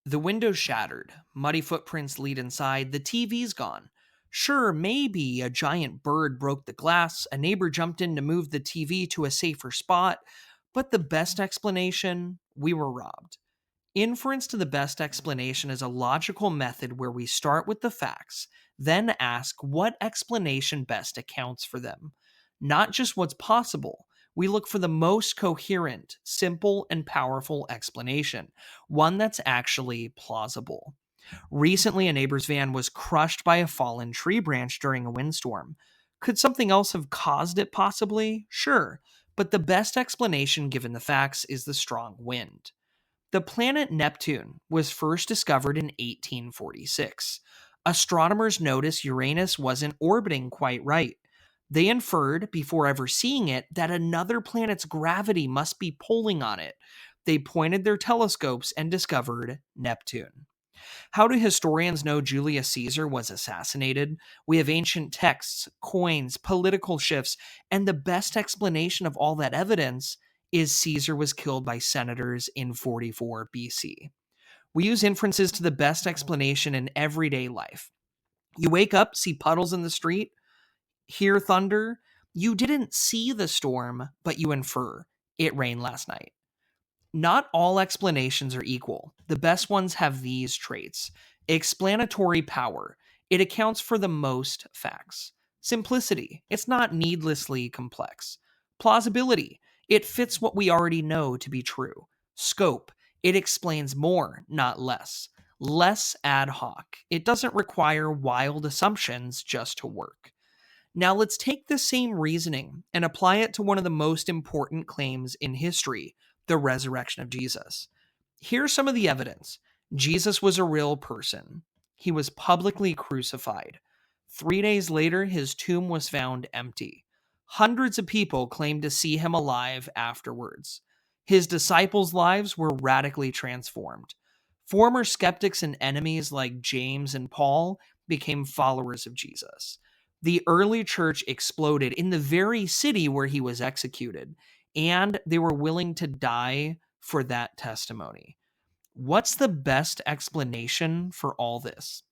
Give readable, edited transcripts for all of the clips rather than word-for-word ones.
The window's shattered, muddy footprints lead inside, the TV's gone. Sure, maybe a giant bird broke the glass, a neighbor jumped in to move the TV to a safer spot, but the best explanation, we were robbed. Inference to the best explanation is a logical method where we start with the facts, then ask what explanation best accounts for them. Not just what's possible. We look for the most coherent, simple, and powerful explanation, one that's actually plausible. Recently, a neighbor's van was crushed by a fallen tree branch during a windstorm. Could something else have caused it, possibly? Sure, but the best explanation given the facts is the strong wind. The planet Neptune was first discovered in 1846. Astronomers noticed Uranus wasn't orbiting quite right. They inferred, before ever seeing it, that another planet's gravity must be pulling on it. They pointed their telescopes and discovered Neptune. How do historians know Julius Caesar was assassinated? We have ancient texts, coins, political shifts, and the best explanation of all that evidence is Caesar was killed by senators in 44 BC. We use inferences to the best explanation in everyday life. You wake up, see puddles in the street, hear thunder. You didn't see the storm, but you infer it rained last night. Not all explanations are equal. The best ones have these traits: explanatory power, it accounts for the most facts. Simplicity, it's not needlessly complex. Plausibility, it fits what we already know to be true. Scope, it explains more, not less. Less ad hoc, it doesn't require wild assumptions just to work. Now let's take the same reasoning and apply it to one of the most important claims in history, the resurrection of Jesus. Here's some of the evidence. Jesus was a real person. He was publicly crucified. 3 days later, his tomb was found empty. Hundreds of people claimed to see him alive afterwards. His disciples' lives were radically transformed. Former skeptics and enemies like James and Paul became followers of Jesus. The early church exploded in the very city where he was executed, and they were willing to die for that testimony. What's the best explanation for all this?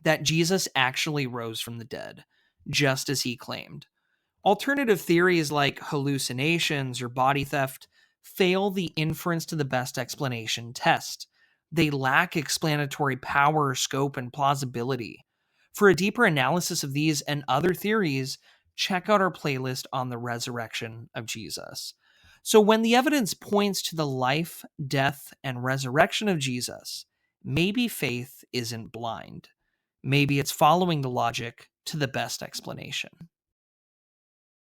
That Jesus actually rose from the dead, just as he claimed. Alternative theories like hallucinations or body theft fail the inference to the best explanation test. They lack explanatory power, scope, and plausibility. For a deeper analysis of these and other theories, check out our playlist on the resurrection of Jesus. So, when the evidence points to the life, death, and resurrection of Jesus, maybe faith isn't blind. Maybe it's following the logic to the best explanation.